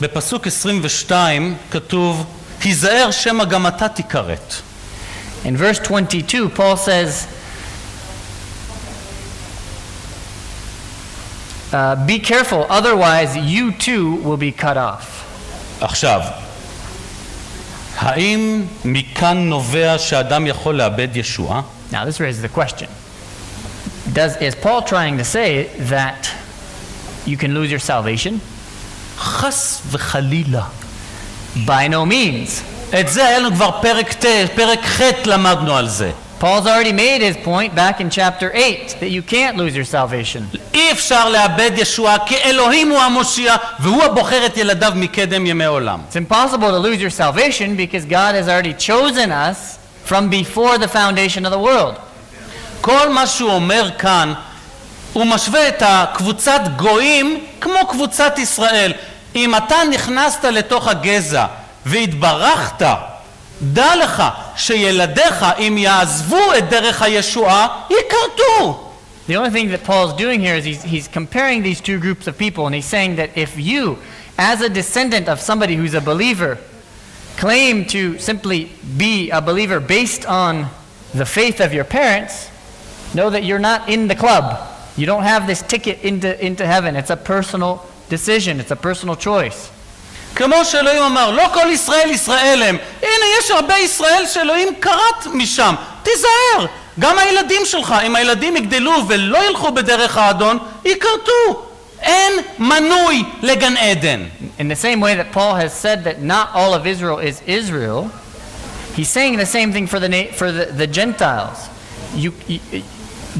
בפסוק 22 כתוב, היזהר שמא גם אתה תיכרת. In verse 22, Paul says, be careful, otherwise you too will be cut off. עכשיו, האם מכאן נובע שאדם יכול לאבד ישועה? Now this raises the question. Is Paul trying to say that you can lose your salvation? חס וחלילה. By no means. את זה היה לנו כבר פרק ח' למדנו על זה. Paul's already made his point back in chapter 8 that you can't lose your salvation. אי אפשר לאבד ישועה כי אלוהים הוא המושיע והוא הבוחר את ילדיו מקדם ימי עולם. It's impossible to lose your salvation because God has already chosen us from before the foundation of the world. כל מה שהוא אומר כאן, הוא משווה את הקבוצת גויים כמו קבוצת ישראל. אם אתה נכנסת לתוך הגזע והתברכת, דע לך שילדיך, אם יעזבו את דרך הישועה, יקרתו. The only thing that Paul's doing here is he's comparing these two groups of people, and he's saying that if you, as a descendant of somebody who's a believer, claim to simply be a believer based on the faith of your parents, know that you're not in the club. You don't have this ticket into heaven. It's a personal decision. It's a personal choice. כמו שאלוהים אמר, לא כל ישראל ישראל הם. הנה, יש הרבה ישראל שאלוהים קראת משם. תיזהר. גם הילדים שלך, אם הילדים יגדלו ולא ילכו בדרך האדון, יקרתו. אין מנוי לגן עדן. In the same way that Paul has said that not all of Israel is Israel, he's saying the same thing for the Gentiles.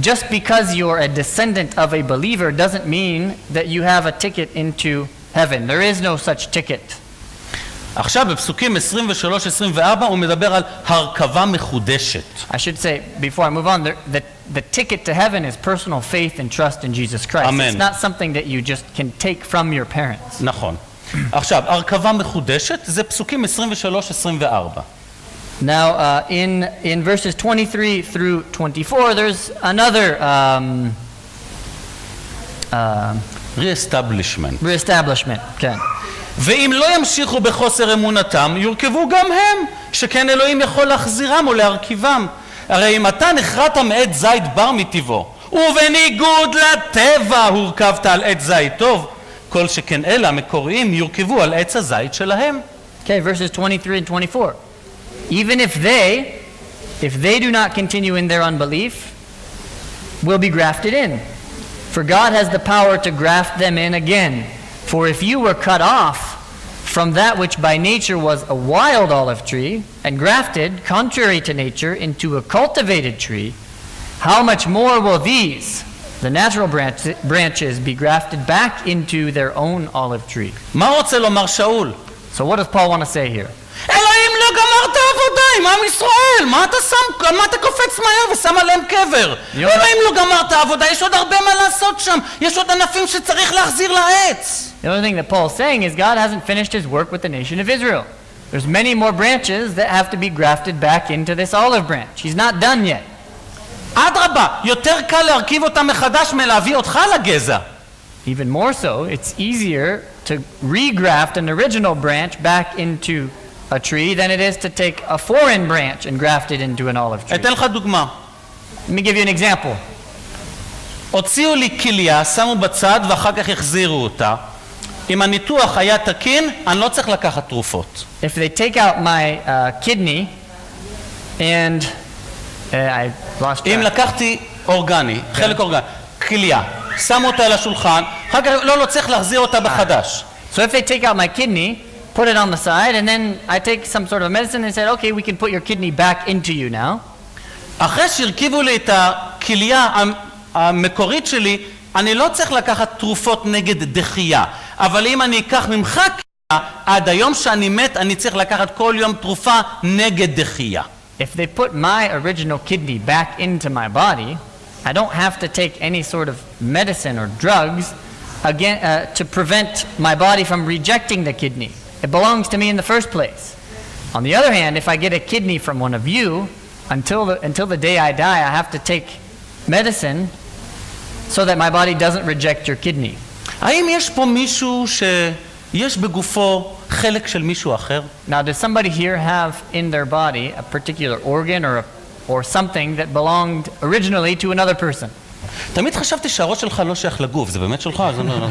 Just because you're a descendant of a believer doesn't mean that you have a ticket into heaven. There is no such ticket. עכשיו בפסוקים 23-24 הוא מדבר על הרכבה מחודשת. I should say, before I move on, the ticket to heaven is personal faith and trust in Jesus Christ. Amen. It's not something that you just can take from your parents. נכון. עכשיו, הרכבה מחודשת זה פסוקים 23-24. Now, in verses 23 through 24, there's another Reestablishment. כן. ואם לא ימשיכו בחוסר אמונתם, יורכבו גם הם, שכן אלוהים יכול להחזירם או להרכיבם. הרי אם אתה נחרט מעץ זית בר מטבעו, ובניגוד לטבע הורכבת על עץ זית טוב, כל שכן אלה המקוריים יורכבו על עץ הזית שלהם. Okay, verses 23 and 24. Even if they do not continue in their unbelief, will be grafted in. For God has the power to graft them in again. For if you were cut off from that which by nature was a wild olive tree, and grafted, contrary to nature, into a cultivated tree, how much more will these, the natural branches, be grafted back into their own olive tree? מה רוצה לומר שאול? So what does Paul want to say here? אלוהים לא גמר את העבודה עם עם ישראל, מה אתה קופץ מהר ושם עליהם קבר? אלוהים לא גמר את העבודה, יש עוד הרבה מה לעשות שם, יש עוד ענפים שצריך להחזיר לעץ. The only thing that Paul is saying is God hasn't finished his work with the nation of Israel. There's many more branches that have to be grafted back into this olive branch. He's not done yet. אדרבה, יותר קל להרכיב אותם מחדש מלהביא אותך לגזע. Even more so, it's easier to regraft an original branch back into a tree than it is to take a foreign branch and graft it into an olive tree. אתן לך דוגמה. Let me give you an example. הוציאו לי כליה, שמו בצד ואחר כך החזירו אותה. אם הניתוח היה תקין, אני לא צריך לקחת תרופות. If they take out my kidney and I lost track. אם לקחתי אורגני, חלק אורגני, כליה, שמו אותה על השולחן, אחר כך לא צריך להחזיר אותה בחדש. So if they take out my kidney, put it on the side, and then I take some sort of medicine and said, okay, we can put your kidney back into you now. אחרי שהרכיבו לי את הכליה המקורית שלי, אני לא צריך לקחת תרופות נגד דחייה. אבל אם אני אקח ממך כליה, עד היום שאני מת, אני צריך לקחת כל יום תרופה נגד דחייה. If they put my original kidney back into my body, I don't have to take any sort of medicine or drugs again to prevent my body from rejecting the kidney. It belongs to me in the first place. On the other hand, if I get a kidney from one of you, until the day I die, I have to take medicine so that my body doesn't reject your kidney. האם יש פה מישהו יש בגופו חלק של מישהו אחר? Now, does somebody here have in their body a particular organ or something that belonged originally to another person? תמיד חשבתי שהראש שלך לא שייך לגוף, זה באמת שלך? זה לא...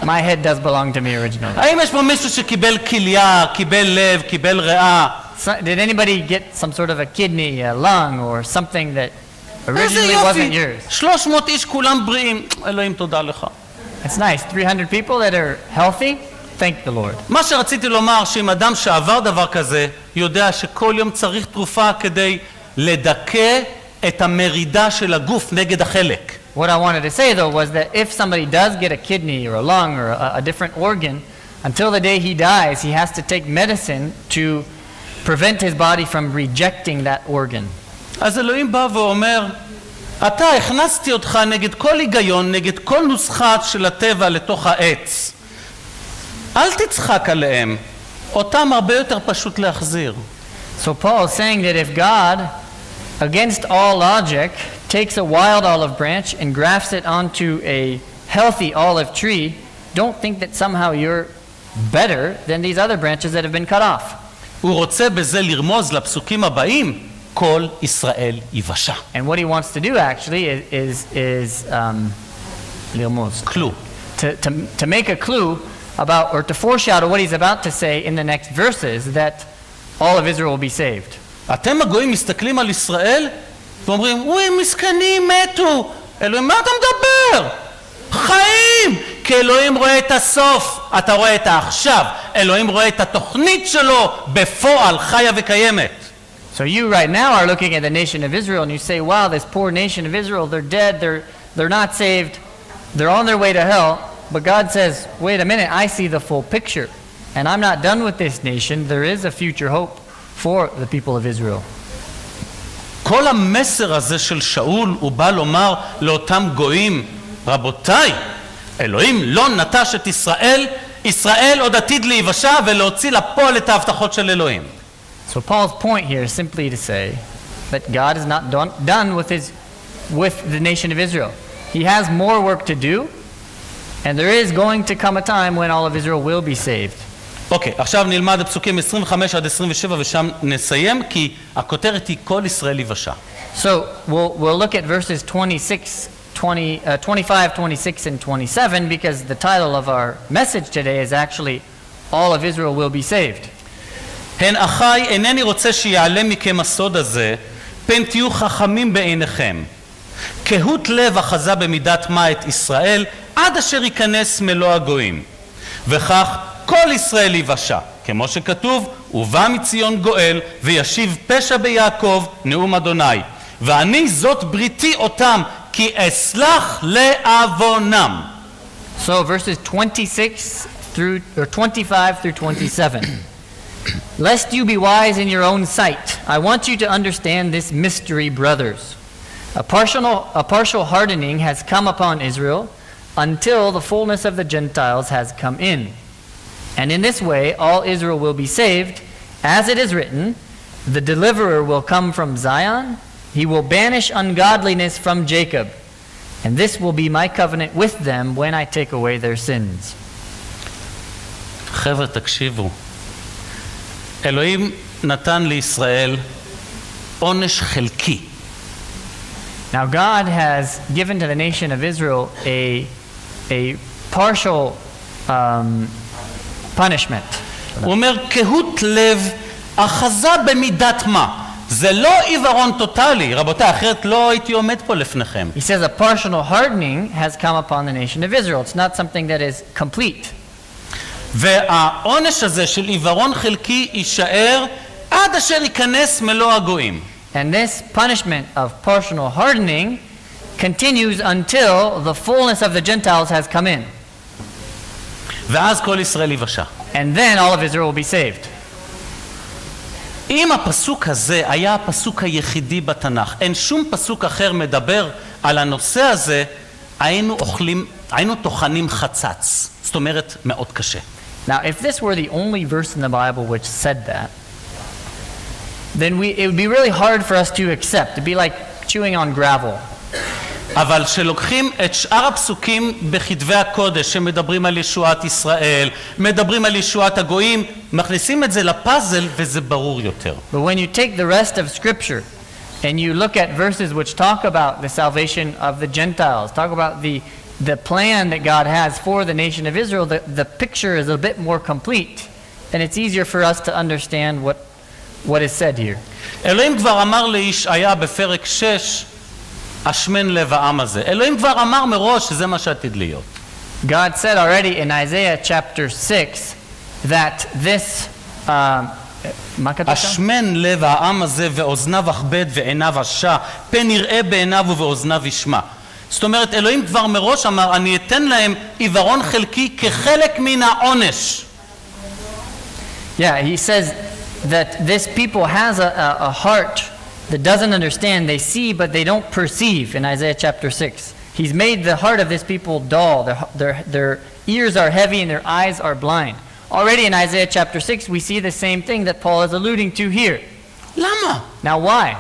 My head does belong to me originally. האם יש פה מישהו שקיבל כליה, קיבל לב, קיבל ריאה? Did anybody get some sort of a kidney, a lung, or something that איזה originally wasn't יופי! yours? 300 איש כולם בריאים, אלוהים תודה לך. It's nice. 300 people that are healthy. Thank the Lord. מה שרציתי לומר, שאם אדם שעבר דבר כזה, יודע שכל יום צריך תרופה כדי לדכא את המרידה של הגוף נגד החלק. What I wanted to say though was that if somebody does get a kidney or a lung or a different organ, until the day he dies, he has to take medicine to prevent his body from rejecting that organ. אז אלוהים בא ואומר, אתה הכנסתי אותך נגד כל היגיון, נגד כל נוסחה של הטבע לתוך העץ. אל תצחק עליהם, אותם הרבה יותר פשוט להחזיר. So Paul is saying that if God, against all logic, takes a wild olive branch and grafts it onto a healthy olive tree, don't think that somehow you're better than these other branches that have been cut off. הוא רוצה בזה לרמוז לפסוקים הבאים, כל ישראל יבשה. And what he wants to do actually is לרמוז. כלום. To make a clue about, or to foreshadow what he's about to say in the next verses, that all of Israel will be saved. אתם הגויים מסתכלים על ישראל ואומרים, אוי, מסכנים, מתו. אלוהים, מה אתה מדבר? חיים! כי אלוהים רואה את הסוף, אתה רואה את העכשיו. אלוהים רואה את התוכנית שלו בפועל, חיה וקיימת. So you right now are looking at the nation of Israel and you say, wow, this poor nation of Israel, they're dead, they're not saved, they're on their way to hell. But God says, wait a minute, I see the full picture. And I'm not done with this nation. There is a future hope for the people of Israel. כל המסר הזה של שאול הוא בא לומר לאותם גויים, רבותיי, אלוהים לא נטש את ישראל, ישראל עוד עתיד להיוושע ולהוציא לפועל את ההבטחות של אלוהים. So Paul's point here is simply to say that God is not done with the nation of Israel. He has more work to do, and there is going to come a time when all of Israel will be saved. אוקיי, עכשיו נלמד הפסוקים 25 עד 27 ושם נסיים, כי הכותרת היא כל ישראל יבשה. So we'll look at verses 25, 26, and 27 because the title of our message today is actually all of Israel will be saved. הן אחי, אינני רוצה שיעלה מכם הסוד הזה, פן תהיו חכמים בעיניכם. קהות לב אחזה במידת מה את ישראל, עד אשר ייכנס מלוא הגויים. וכך כל ישראל יבשה, כמו שכתוב, ובא מציון גואל, וישיב פשע ביעקב, נאום אדוני. ואני זאת בריתי אותם, כי אסלח לעוונם. So verses 25 through 27. Lest you be wise in your own sight, I want you to understand this mystery, brothers. A partial hardening has come upon Israel until the fullness of the Gentiles has come in. And in this way all Israel will be saved, as it is written, the deliverer will come from Zion, he will banish ungodliness from Jacob, and this will be my covenant with them when I take away their sins. חבר'ה, תקשיבו. אלוהים נתן לישראל עונש חלקי. Now God has given to the nation of Israel a partial punishment. הוא אומר, קהות לב אחזה במידת מה. זה לא עיוורון טוטלי, רבותיי, אחרת לא הייתי עומד פה לפניכם. He says a partial hardening has come upon the nation of Israel. It's not something that is complete. והעונש הזה של עיוורון חלקי יישאר עד אשר ייכנס מלוא הגויים. And this punishment of partial hardening continues until the fullness of the Gentiles has come in. ואז כל ישראל יבשה. And then all of Israel will be saved. אם הפסוק הזה היה הפסוק היחידי בתנ"ך, אין שום פסוק אחר מדבר על הנושא הזה, היינו טוחנים חצץ. זאת אומרת, מאוד קשה. Now, if this were the only verse in the Bible which said that, then it would be really hard for us to accept. It'd be like chewing on gravel. אבל שלוקחים את שאר הפסוקים בכתבי הקודש שמדברים על ישועת ישראל, מדברים על ישועת הגויים, מכניסים את זה לפאזל וזה ברור יותר. But when you take the rest of Scripture and you look at verses which talk about the salvation of the Gentiles, talk about the plan that God has for the nation of Israel, the picture is a bit more complete, and it's easier for us to understand what is said here. אלוהים כבר אמר לישעיה בפרק 6, השמן לב העם הזה. אלוהים כבר אמר מראש שזה מה שעתיד להיות. God said already in Isaiah chapter 6 that this מה כתוב שם? השמן לב העם הזה ואוזניו אכבד ועיניו עשה, פן יראה בעיניו ובאוזניו ישמע. זאת אומרת, אלוהים כבר מראש אמר, אני אתן להם עיוורון חלקי כחלק מן העונש. Yeah, he says that this people has a heart that doesn't understand. They see, but they don't perceive in Isaiah chapter 6. He's made the heart of this people dull. Their ears are heavy and their eyes are blind. Already in Isaiah chapter 6, we see the same thing that Paul is alluding to here. למה? Now why?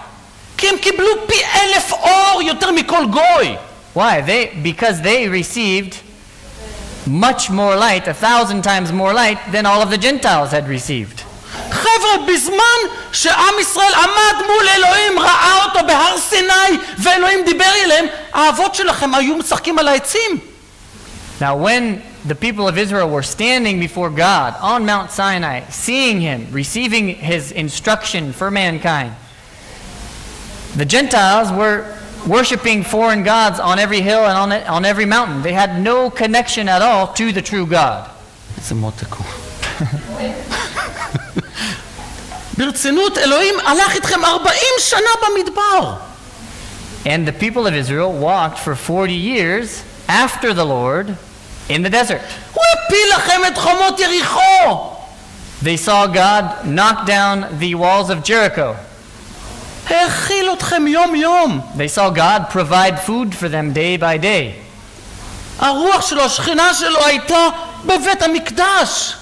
כי הם קיבלו פי 1000 אור יותר מכל גוי. Why? Because they received much more light, 1,000 times more light than all of the Gentiles had received. חבר'ה, בזמן שעם ישראל עמד מול אלוהים, ראה אותו בהר סיני, ואלוהים דיבר אליהם, האבות שלכם היו משחקים על העצים. Now when the people of Israel were standing before God on Mount Sinai, seeing him, receiving his instruction for mankind, the Gentiles were worshiping foreign gods on every hill and on every mountain. They had no connection at all to the true God. איזה מותק הוא. ברצינות, אלוהים הלך איתכם 40 שנה במדבר. And the people of Israel walked for 40 years after the Lord in the desert. הוא הפיל לכם את חומות יריחו. They saw God knock down the walls of Jericho. האכיל אתכם יום יום. They saw God provide food for them day by day. הרוח שלו, השכינה שלו הייתה בבית המקדש.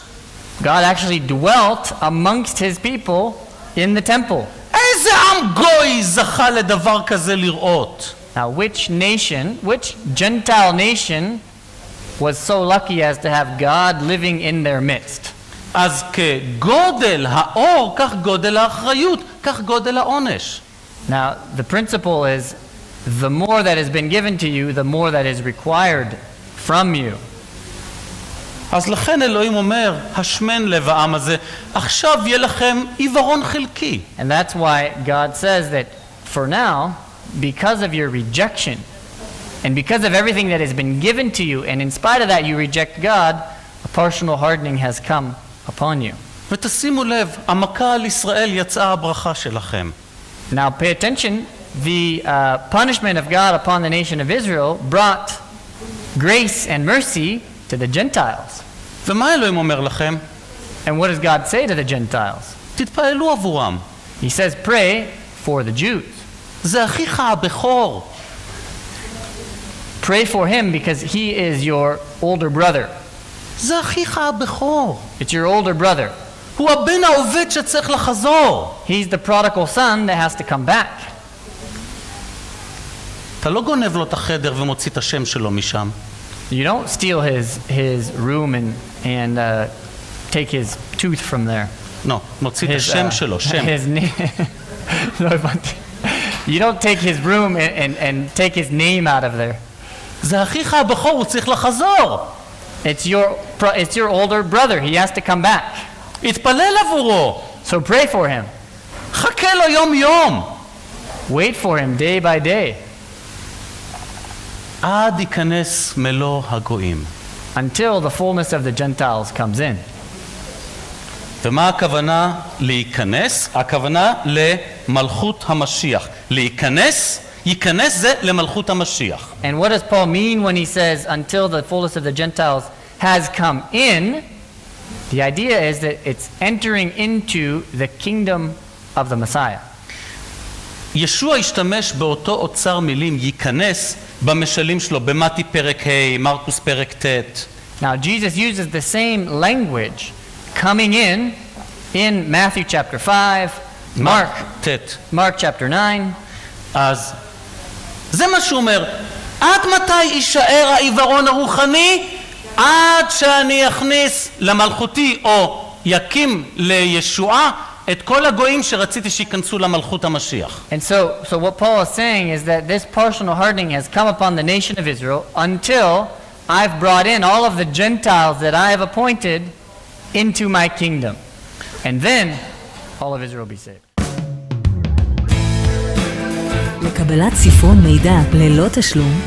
God actually dwelt amongst his people in the temple. איזה עם גוי זכה לדבר כזה לראות? Now which Gentile nation was so lucky as to have God living in their midst? אז כגודל האור, כך גודל האחריות, כך גודל העונש. Now the principle is the more that has been given to you, the more that is required from you. אז לכן אלוהים אומר, השמן לב העם הזה, עכשיו יהיה לכם עיוורון חלקי. And that's why God says that for now, because of your rejection, and because of everything that has been given to you, and in spite of that you reject God, a partial hardening has come upon you. ותשימו לב, המכה על ישראל יצאה הברכה שלכם. Now pay attention, the punishment of God upon the nation of Israel brought grace and mercy to the Gentiles. ומה אלוהים אומר לכם? And what does God say to the Gentiles? תתפעלו עבורם. He says, pray for the Jews. זה אחיך הבכור. Pray for him because he is your older brother. זה אחיך הבכור. It's your older brother. הוא הבן העובד שצריך לחזור. He's the prodigal son that has to come back. אתה לא גונב לו את החדר ומוציא את השם שלו משם. You don't steal his room and take his tooth from there. לא, מוציא את השם שלו, שם. His name. לא הבנתי. You don't take his room and take his name out of there. זה אחיך הבכור, הוא צריך לחזור. It's your older brother. He has to come back. התפלל עבורו. So pray for him. חכה לו יום יום. Wait for him day by day. עד ייכנס מלוא הגויים. Until the fullness of the Gentiles comes in. ומה הכוונה להיכנס? הכוונה למלכות המשיח. להיכנס, ייכנס זה למלכות המשיח. And what does Paul mean when he says until the fullness of the Gentiles has come in? The idea is that it's entering into the kingdom of the Messiah. ישוע השתמש באותו אוצר מילים ייכנס במשלים שלו, במתי פרק ה', מרקוס פרק ט'. Now Jesus uses the same language coming in Matthew chapter 5, Mark chapter 9. אז זה מה שהוא אומר, עד מתי יישאר העיוורון הרוחני? עד שאני אכניס למלכותי או יקים לישועה את כל הגויים שרציתי שיכנסו למלכות המשיח. And so what Paul is saying is that this partial hardening has come upon the nation of Israel until I've brought in all of the Gentiles that I have appointed into my kingdom. And then all of Israel will be saved. לקבלת ספרון מידע ללא תשלום,